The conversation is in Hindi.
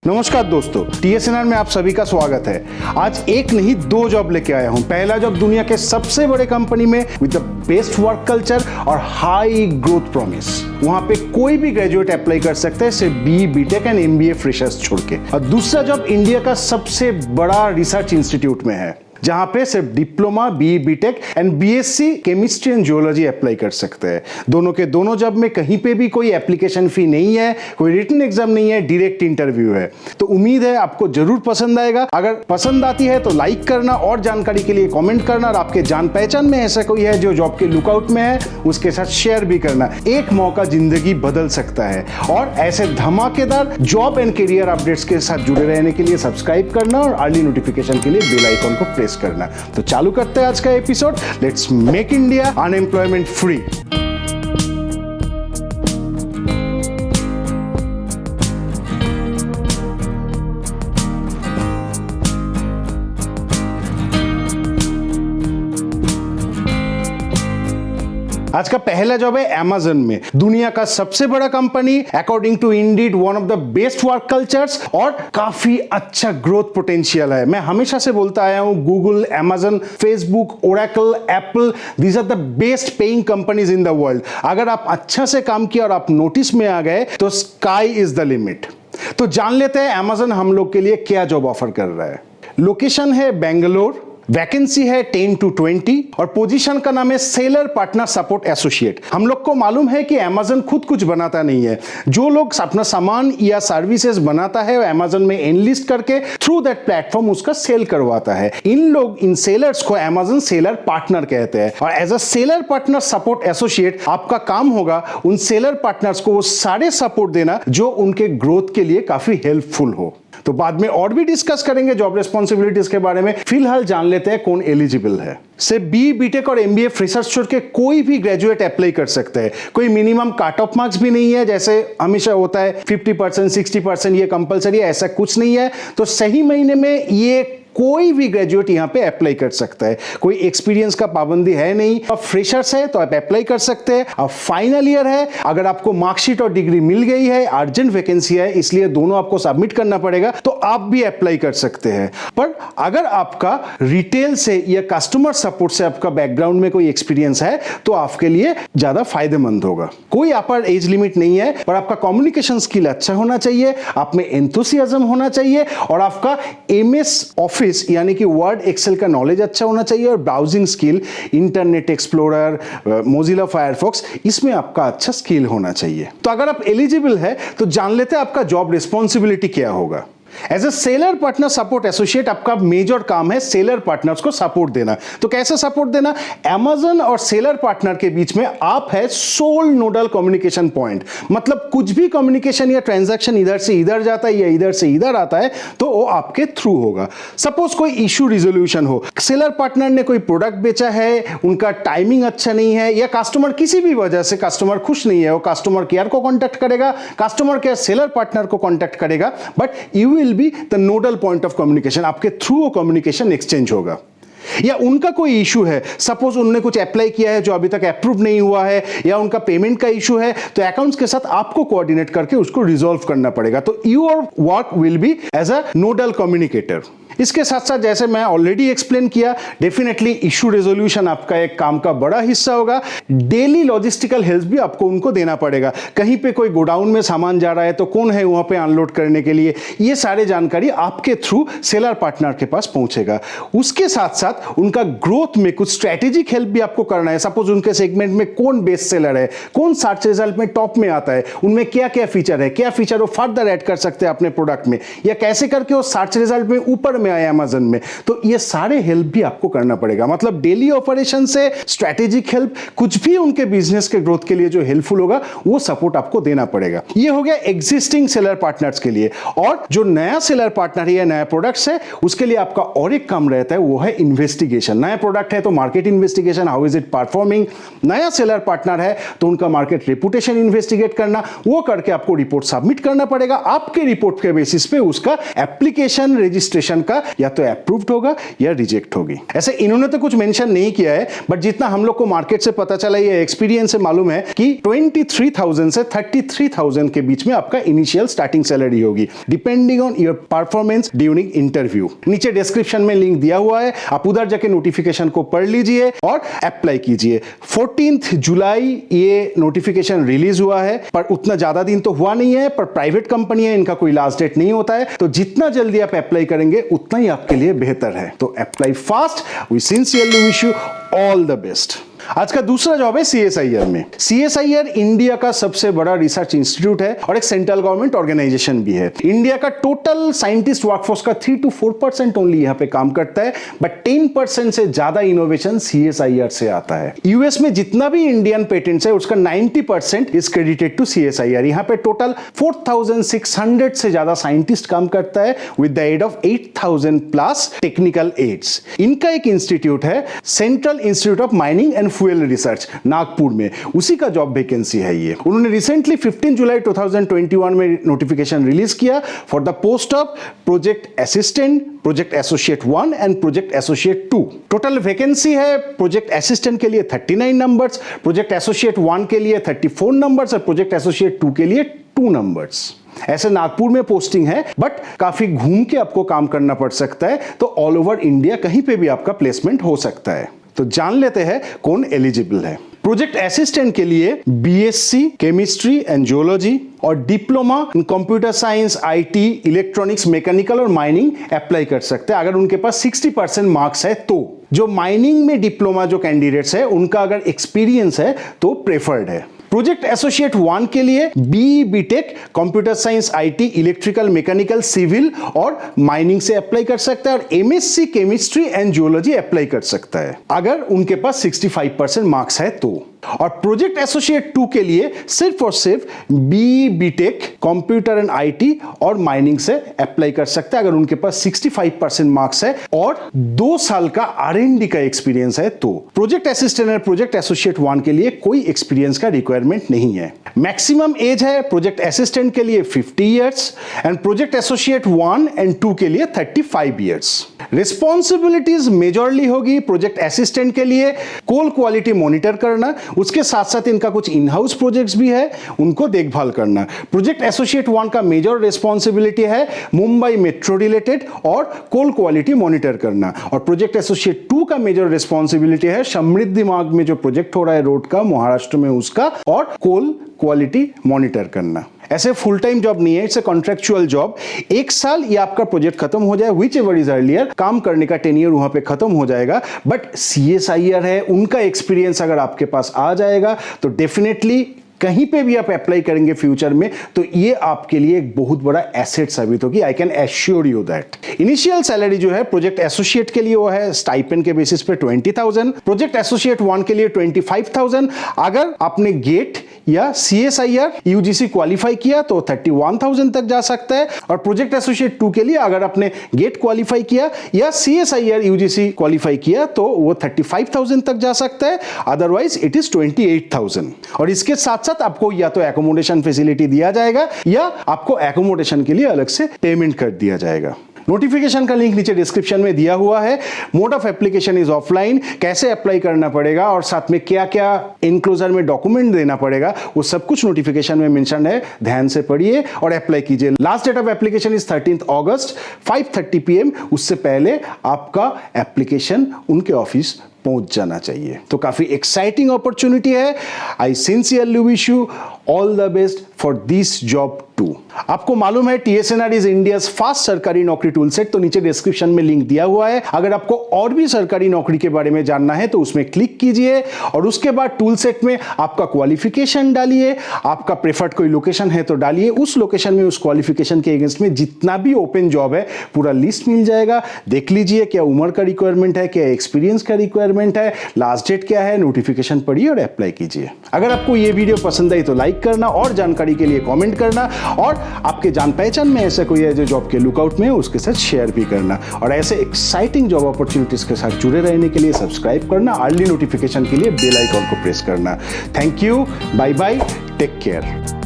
नमस्कार दोस्तों, TSNR में आप सभी का स्वागत है। आज एक नहीं दो जॉब लेके आया हूं। पहला जॉब दुनिया के सबसे बड़े कंपनी में with the best work culture और हाई ग्रोथ प्रॉमिस। वहां पे कोई भी ग्रेजुएट अप्लाई कर सकते हैं, सिर्फ BE, BTech and MBA freshers छोड़ के। और दूसरा जॉब इंडिया का सबसे बड़ा रिसर्च इंस्टीट्यूट में है, जहां पे सिर्फ diploma, BE, BTech and BSc chemistry and geology apply कर सकते हैं। दोनों के दोनों जॉब में कहीं पे भी कोई एप्लीकेशन फी नहीं है, कोई रिटन एग्जाम नहीं है, डायरेक्ट इंटरव्यू है। तो उम्मीद है आपको जरूर पसंद आएगा। अगर पसंद आती है तो लाइक करना और जानकारी के लिए कमेंट करना, और आपके जान पहचान में ऐसा कोई है जो जॉब के लुकआउट में है उसके साथ शेयर भी करना। एक मौका जिंदगी बदल सकता है। और ऐसे धमाकेदार जॉब एंड करियर अपडेट्स के साथ जुड़े रहने के लिए सब्सक्राइब करना और अर्ली नोटिफिकेशन के लिए बेल आइकन को प्रेस करना। तो चालू करते हैं आज का episode. Let's make India unemployment free. आज का पहला जॉब है Amazon में, दुनिया का सबसे बड़ा company, according to Indeed one of the best work cultures और काफी अच्छा ग्रोथ पोटेंशियल है। मैं हमेशा से बोलता आया हूं, Google, Amazon, Facebook, Oracle, Apple, these are the best paying companies in the world. अगर आप अच्छा से काम किया और आप नोटिस में आ गए तो स्काई इज द लिमिट। तो जान लेते हैं Amazon हम लोग के लिए क्या जॉब ऑफर कर रहा है। लोकेशन है बेंगलोर, वैकेंसी है 10 to 20 और पोजीशन का नाम है सेलर पार्टनर सपोर्ट एसोसिएट। हम लोग को मालूम है कि Amazon खुद कुछ बनाता नहीं है। जो लोग अपना सामान या सर्विसेज बनाता है वो Amazon में एनलिस्ट करके थ्रू दैट प्लेटफॉर्म उसका सेल करवाता है। इन सेलर्स को Amazon सेलर पार्टनर कहते हैं। और as a seller partner support associate आपका काम होगा उन सेलर पार्टनर्स को वो सारे सपोर्ट देना जो उनके ग्रोथ के लिए काफी हेल्पफुल हो। तो बाद में और भी डिस्कस करेंगे जॉब रिस्पॉन्सिबिलिटीज के बारे में। फिलहाल जान लेते हैं कौन एलिजिबल है। सिर्फ BE, BTech और MBA फ्रेशर्स छोड़ के कोई भी ग्रेजुएट अप्लाई कर सकते हैं। कोई मिनिमम कट ऑफ मार्क्स भी नहीं है, जैसे हमेशा होता है 50%, 60% ये कंपलसरी है, ऐसा कुछ नहीं है। तो सही महीने में ये कोई भी ग्रेजुएट यहां पे अप्लाई कर सकता है। कोई एक्सपीरियंस का पाबंदी है नहीं। अब फ्रेशर्स है तो आप अप्लाई कर सकते हैं। अब फाइनल ईयर है, अगर आपको मार्कशीट और डिग्री मिल गई है, अर्जेंट वैकेंसी है इसलिए दोनों आपको सबमिट करना पड़ेगा, तो आप भी अप्लाई कर सकते हैं। पर अगर आपका रिटेल से या कस्टमर सपोर्ट से आपका बैकग्राउंड में कोई एक्सपीरियंस है तो आपके लिए ज्यादा फायदेमंद होगा। कोई अपर एज लिमिट नहीं है, पर आपका कम्युनिकेशन स्किल अच्छा होना चाहिए, आप में एंथुसियाज्म होना चाहिए और आपका MS ऑफिस यानी कि वर्ड एक्सेल का नॉलेज अच्छा होना चाहिए और browsing skill, internet explorer, Mozilla Firefox, इसमें आपका अच्छा स्किल होना चाहिए। तो अगर आप एलिजिबल है तो जान लेते हैं आपका जॉब रिस्पॉन्सिबिलिटी क्या होगा। As a seller partner support associate आपका मेजर काम है सेलर पार्टनर्स को सपोर्ट देना। तो कैसे सपोर्ट देना? Amazon और सेलर पार्टनर के बीच में आप है सोल नोडल कम्युनिकेशन पॉइंट। मतलब कुछ भी कम्युनिकेशन या ट्रांजैक्शन इधर से इधर जाता है या इधर से इधर आता है तो वो आपके थ्रू होगा। सपोज कोई इशू रिजोल्यूशन हो, सेलर पार्टनर ने कोई प्रोडक्ट बेचा है, उनका टाइमिंग अच्छा नहीं है या कस्टमर किसी भी वजह से कस्टमर खुश नहीं है, वो कस्टमर केयर को कॉन्टैक्ट करेगा, कस्टमर केयर सेलर पार्टनर को कॉन्टैक्ट करेगा, but you will be the nodal point of communication. आपके थ्रू वो कम्युनिकेशन एक्सचेंज होगा। या उनका कोई इशू है, सपोज उन्होंने कुछ अप्लाई किया है जो अभी तक अप्रूव नहीं हुआ है या उनका पेमेंट का इशू है, तो अकाउंट्स के साथ आपको कोऑर्डिनेट करके उसको रिजॉल्व करना पड़ेगा। तो your work will be as a nodal communicator. इसके साथ साथ जैसे मैं ऑलरेडी एक्सप्लेन किया, डेफिनेटली इशू रेजोल्यूशन आपका एक काम का बड़ा हिस्सा होगा। डेली लॉजिस्टिकल हेल्प भी आपको उनको देना पड़ेगा। कहीं पे कोई गोडाउन में सामान जा रहा है तो कौन है वहां पे अनलोड करने के लिए, ये सारे जानकारी आपके थ्रू सेलर पार्टनर के पास पहुंचेगा। उसके साथ साथ उनका ग्रोथ में कुछ स्ट्रेटेजिक हेल्प भी आपको करना है। सपोज उनके सेगमेंट में कौन बेस्ट सेलर है, कौन सर्च रिजल्ट में टॉप में आता है, उनमें क्या क्या फीचर है, क्या फीचर वो फर्दर ऐड कर सकते हैं अपने प्रोडक्ट में, या कैसे करके वो सर्च रिजल्ट में ऊपर में आए Amazon में। तो ये सारे हेल्प भी आपको करना पड़ेगा। मतलब डेली ऑपरेशन से स्ट्रेटेजिक हेल्प, कुछ भी उनके बिजनेस के ग्रोथ के लिए जो हेल्पफुल होगा वो सपोर्ट आपको देना पड़ेगा। ये हो गया एग्जिस्टिंग सेलर पार्टनर्स के लिए। और जो नया सेलर पार्टनर है या नया प्रोडक्ट्स है उसके लिए आपका और एक काम रहता है, वो है इन्वेस्टिगेशन। नया प्रोडक्ट है तो market investigation, how is it performing. नया सेलर पार्टनर है तो उनका मार्केट रेपुटेशन इन्वेस्टिगेट करना, वो करके आपको रिपोर्ट सबमिट करना पड़ेगा। आपके रिपोर्ट के बेसिस पे उसका एप्लीकेशन रजिस्ट्रेशन का जाएगा, या तो अप्रूव्ड होगा या रिजेक्ट होगी। ऐसे इन्होंने तो कुछ मेंशन नहीं किया है, बट जितना हम लोग को मार्केट से पता चला, ये एक्सपीरियंस से मालूम है कि 23,000 से 33,000 के बीच में आपका इनिशियल स्टार्टिंग सैलरी होगी, depending on your performance during interview. नीचे डिस्क्रिप्शन में लिंक दिया हुआ है, आप उधर जाके नोटिफिकेशन को पढ़ लीजिए और अप्लाई कीजिए। 14 जुलाई ये नोटिफिकेशन रिलीज हुआ है, पर उतना ज्यादा दिन तो हुआ नहीं है, पर प्राइवेट कंपनी है, इनका कोई लास्ट डेट नहीं होता है, तो जितना जल्दी आप अप्लाई करेंगे उतना ही आपके लिए बेहतर है। तो apply fast. We sincerely wish you all the best. आज का दूसरा जॉब है CSIR में। CSIR इंडिया का सबसे बड़ा रिसर्च इंस्टीट्यूट है और एक सेंट्रल गवर्नमेंट ऑर्गेनाइजेशन भी है। इंडिया का टोटल साइंटिस्ट वर्कफोर्स का 3 to 4% ओनली यहाँ पे काम करता है, बट 10% से ज्यादा इनोवेशन CSIR से आता है। यूएस में जितना भी इंडियन पेटेंट्स है उसका 90% इज क्रेडिटेड टू CSIR। यहाँ पे टोटल 4,600 से ज्यादा साइंटिस्ट काम करता है with the aid of 8,000 plus technical aids. इनका एक इंस्टीट्यूट है central institute of mining and fuel research Nagpur में, उसी का जॉब वैकेंसी है ये। उन्होंने रिसेंटली 15 जुलाई 2021 में नोटिफिकेशन रिलीज किया for the post of project assistant, project associate 1 and project associate 2। Total vacancy है प्रोजेक्ट असिस्टेंट के लिए 39 नंबर्स, प्रोजेक्ट एसोसिएट 1 के लिए 34 नंबर्स और प्रोजेक्ट एसोसिएट 2 के लिए 2 नंबर्स। ऐसे नागपुर में पोस्टिंग है, बट काफी घूम के आपको काम करना पड़ सकता है, तो ऑल ओवर इंडिया कहीं पे भी आपका प्लेसमेंट हो सकता है। तो जान लेते हैं कौन एलिजिबल है। प्रोजेक्ट असिस्टेंट के लिए BSc केमिस्ट्री एंड जियोलॉजी और diploma in computer science, IT, electronics, mechanical और माइनिंग अप्लाई कर सकते हैं अगर उनके पास 60% मार्क्स है तो। जो माइनिंग में डिप्लोमा जो कैंडिडेट्स है उनका अगर एक्सपीरियंस है तो प्रेफर्ड है। प्रोजेक्ट एसोसिएट 1 के लिए BE BTech computer science, IT, electrical, mechanical, civil और माइनिंग से अप्लाई कर सकता है, और MSc chemistry and geology apply कर सकता है अगर उनके पास 65% मार्क्स है तो। और प्रोजेक्ट एसोसिएट 2 के लिए सिर्फ और सिर्फ BE BTech computer and IT और माइनिंग से अप्लाई कर सकता है अगर उनके पास 65% मार्क्स है और 2 साल का R&D का एक्सपीरियंस है तो। प्रोजेक्ट असिस्टेंट और प्रोजेक्ट एसोसिएट 1 के लिए कोई एक्सपीरियंस का रिक्वायरमेंट नहीं है। मैक्सिमम एज है प्रोजेक्ट असिस्टेंट के लिए 50 years and project associate 1 and 2 के लिए 35 इयर्स। रिस्पॉन्सिबिलिटीज मेजरली होगी प्रोजेक्ट असिस्टेंट के लिए कोल क्वालिटी मॉनिटर करना, उसके साथ साथ इनका कुछ इन हाउस प्रोजेक्ट्स भी है, उनको देखभाल करना। प्रोजेक्ट एसोसिएट 1 का मेजर रिस्पॉन्सिबिलिटी है मुंबई मेट्रो रिलेटेड और कोल क्वालिटी मॉनिटर करना, और प्रोजेक्ट एसोसिएट 2 का मेजर रिस्पॉन्सिबिलिटी है समृद्धि मार्ग में जो प्रोजेक्ट हो रहा है रोड का महाराष्ट्र में उसका, और कोल क्वालिटी मॉनिटर करना। ऐसे फुल टाइम जॉब नहीं है, इट्स अ कॉन्ट्रेक्चुअल जॉब। 1 साल ये आपका प्रोजेक्ट खत्म हो जाए, व्हिच एवर इज अर्लियर, काम करने का टेन्योर वहां पे खत्म हो जाएगा। बट CSIR है, उनका एक्सपीरियंस अगर आपके पास आ जाएगा तो डेफिनेटली कहीं पे भी आप अप्लाई करेंगे फ्यूचर में तो ये आपके लिए एक बहुत बड़ा एसेट साबित होगी। I can assure you that. Initial salary जो है प्रोजेक्ट एसोसिएट के लिए वो है स्टाइपेंड के बेसिस पे 20,000, प्रोजेक्ट एसोसिएट 1 के लिए 25,000। अगर आपने गेट या CSIR UGC क्वालिफाई किया तो 31,000 तक जा सकता है, और प्रोजेक्ट एसोसिएट 2 के लिए अगर आपने गेट क्वालिफाई किया या CSIR UGC क्वालिफाई किया तो वो 35,000 तक जा सकता है, अदरवाइज इट इज 28,000। और इसके साथ साथ आपको या तो एकोमोडेशन फैसिलिटी दिया जाएगा या आपको एकोमोडेशन के लिए अलग से पेमेंट कर दिया जाएगा। नोटिफिकेशन का लिंक नीचे डिस्क्रिप्शन में दिया हुआ है। Mode of application is offline, कैसे अप्लाई करना पड़ेगा और साथ में क्या क्या एनक्लोजर में डॉक्यूमेंट देना पड़ेगा वो सब कुछ नोटिफिकेशन में मेंशन है, ध्यान से पढ़िए और अप्लाई कीजिए। Last date of application is 13 August 5:30 PM। उससे पहले आपका एप्लीकेशन उनके ऑफिस पहुंच जाना चाहिए। तो काफी एक्साइटिंग अपॉर्चुनिटी है। I sincerely wish you all the best for this job too. आपको मालूम है TSNR इज इंडियाज फास्ट सरकारी नौकरी टूल सेट, तो नीचे डिस्क्रिप्शन में लिंक दिया हुआ है। अगर आपको और भी सरकारी नौकरी के बारे में जानना है तो उसमें क्लिक कीजिए और उसके बाद टूल सेट में आपका क्वालिफिकेशन डालिए, आपका प्रेफर्ड कोई लोकेशन है तो डालिए, उस लोकेशन में उस क्वालिफिकेशन के अगेंस्ट में जितना भी ओपन जॉब है पूरा लिस्ट मिल जाएगा। देख लीजिए क्या उम्र का रिक्वायरमेंट है, क्या एक्सपीरियंस का रिक्वायरमेंट है, लास्ट डेट क्या है, नोटिफिकेशन पढ़िए और अप्लाई कीजिए। अगर आपको ये वीडियो पसंद आई तो लाइक करना और जानकारी के लिए कमेंट करना, और आपके जान पहचान में ऐसा कोई है जो जॉब के लुकआउट में है उसके साथ शेयर भी करना, और ऐसे एक्साइटिंग जॉब अपॉर्चुनिटीज के साथ जुड़े रहने के लिए सब्सक्राइब करना, अर्ली नोटिफिकेशन के लिए बेल आइकॉन को प्रेस करना। Thank you, bye bye, take care.